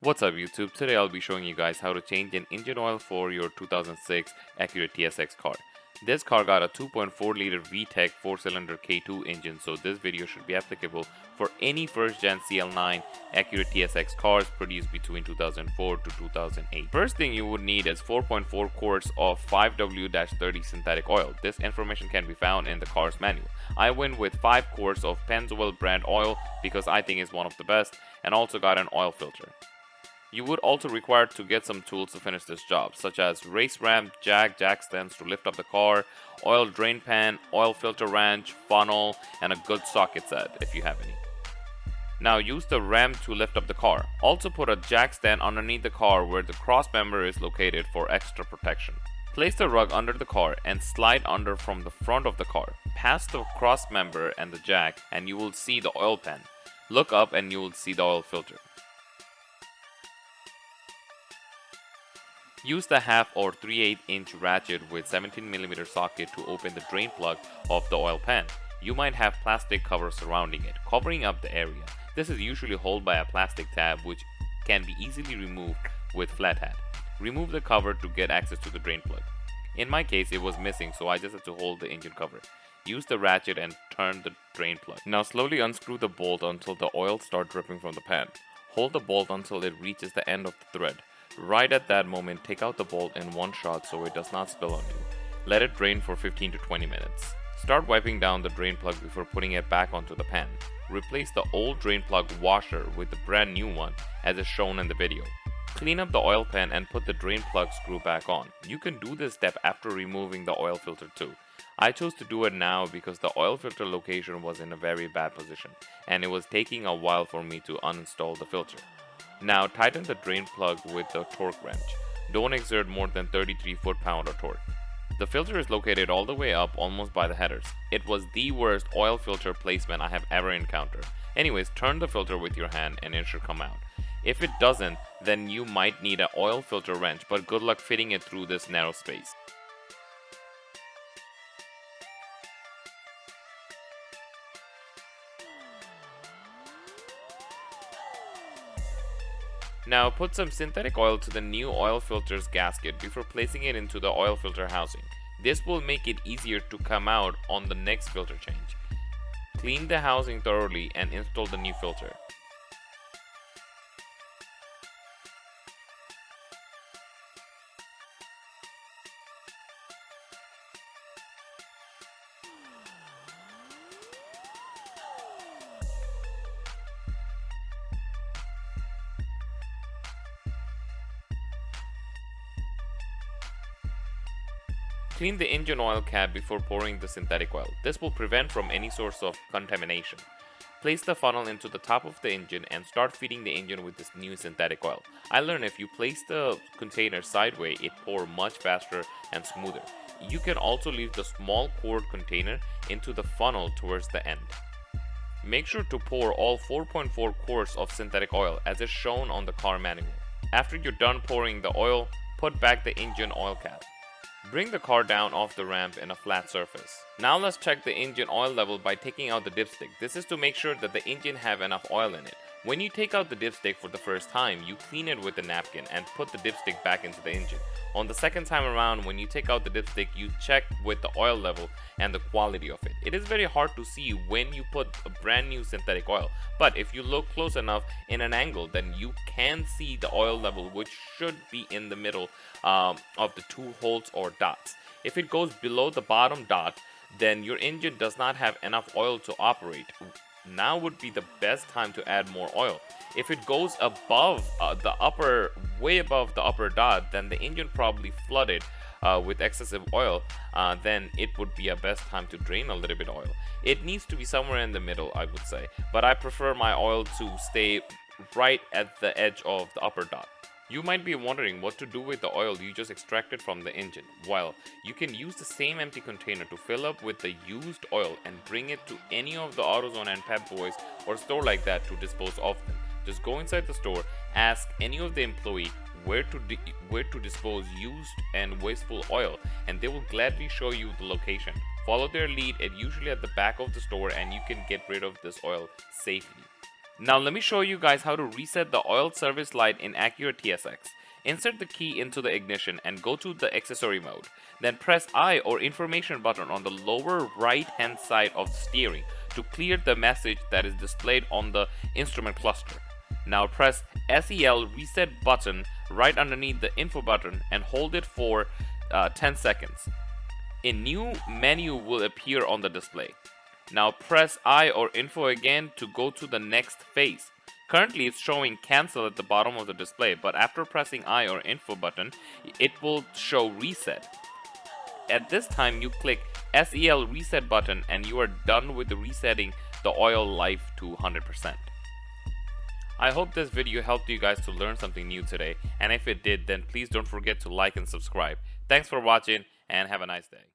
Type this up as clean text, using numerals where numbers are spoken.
What's up YouTube? Today I'll be showing you guys how to change an engine oil for your 2006 Acura TSX car. This car got a 2.4 liter VTEC 4-cylinder K2 engine, so this video should be applicable for any first gen CL9 Acura TSX cars produced between 2004 to 2008. First thing you would need is 4.4 quarts of 5W-30 synthetic oil. This information can be found in the car's manual. I went with 5 quarts of Pennzoil brand oil because I think it's one of the best, and also got an oil filter. You would also require to get some tools to finish this job, such as race ramp, jack stands to lift up the car, oil drain pan, oil filter wrench, funnel, and a good socket set if you have any. Now use the ramp to lift up the car. Also put a jack stand underneath the car where the cross member is located for extra protection. Place the rug under the car and slide under from the front of the car. Pass the cross member and the jack and you will see the oil pan. Look up and you will see the oil filter. Use the half or 3/8 inch ratchet with 17mm socket to open the drain plug of the oil pan. You might have plastic cover surrounding it, covering up the area. This is usually held by a plastic tab which can be easily removed with flathead. Remove the cover to get access to the drain plug. In my case it was missing, so I just had to hold the engine cover. Use the ratchet and turn the drain plug. Now slowly unscrew the bolt until the oil starts dripping from the pan. Hold the bolt until it reaches the end of the thread. Right at that moment, take out the bolt in one shot so it does not spill on you. Let it drain for 15 to 20 minutes. Start wiping down the drain plug before putting it back onto the pan. Replace the old drain plug washer with the brand new one as is shown in the video. Clean up the oil pan and put the drain plug screw back on. You can do this step after removing the oil filter too. I chose to do it now because the oil filter location was in a very bad position and it was taking a while for me to uninstall the filter. Now tighten the drain plug with the torque wrench. Don't exert more than 33 foot-pound of torque. The filter is located all the way up almost by the headers. It was the worst oil filter placement I have ever encountered. Anyways, turn the filter with your hand and it should come out. If it doesn't, then you might need an oil filter wrench, but good luck fitting it through this narrow space. Now put some synthetic oil to the new oil filter's gasket before placing it into the oil filter housing. This will make it easier to come out on the next filter change. Clean the housing thoroughly and install the new filter. Clean the engine oil cap before pouring the synthetic oil. This will prevent from any source of contamination. Place the funnel into the top of the engine and start feeding the engine with this new synthetic oil. I learned if you place the container sideways, it pours much faster and smoother. You can also leave the small quart container into the funnel towards the end. Make sure to pour all 4.4 quarts of synthetic oil as is shown on the car manual. After you're done pouring the oil, put back the engine oil cap. Bring the car down off the ramp in a flat surface. Now let's check the engine oil level by taking out the dipstick. This is to make sure that the engine have enough oil in it. When you take out the dipstick for the first time, you clean it with a napkin and put the dipstick back into the engine. On the second time around, when you take out the dipstick, you check with the oil level and the quality of it. It is very hard to see when you put a brand new synthetic oil, but if you look close enough in an angle, then you can see the oil level, which should be in the middle of the two holes or dots. If it goes below the bottom dot, then your engine does not have enough oil to operate. Now would be the best time to add more oil. If it goes above way above the upper dot, then the engine probably flooded with excessive oil. Then it would be a best time to drain a little bit of oil. It needs to be somewhere in the middle, I would say, but I prefer my oil to stay right at the edge of the upper dot. You might be wondering what to do with the oil you just extracted from the engine. Well, you can use the same empty container to fill up with the used oil and bring it to any of the AutoZone and Pep Boys or store like that to dispose of them. Just go inside the store, ask any of the employee where to dispose used and wasteful oil, and they will gladly show you the location. Follow their lead, and usually at the back of the store, and you can get rid of this oil safely. Now let me show you guys how to reset the oil service light in Acura TSX. Insert the key into the ignition and go to the accessory mode. Then press I or information button on the lower right hand side of the steering to clear the message that is displayed on the instrument cluster. Now press SEL reset button right underneath the info button and hold it for 10 seconds. A new menu will appear on the display. Now press I or info again to go to the next phase. Currently it's showing cancel at the bottom of the display, but after pressing I or info button, it will show reset. At this time you click SEL reset button and you are done with resetting the oil life to 100%. I hope this video helped you guys to learn something new today, and if it did, then please don't forget to like and subscribe. Thanks for watching and have a nice day.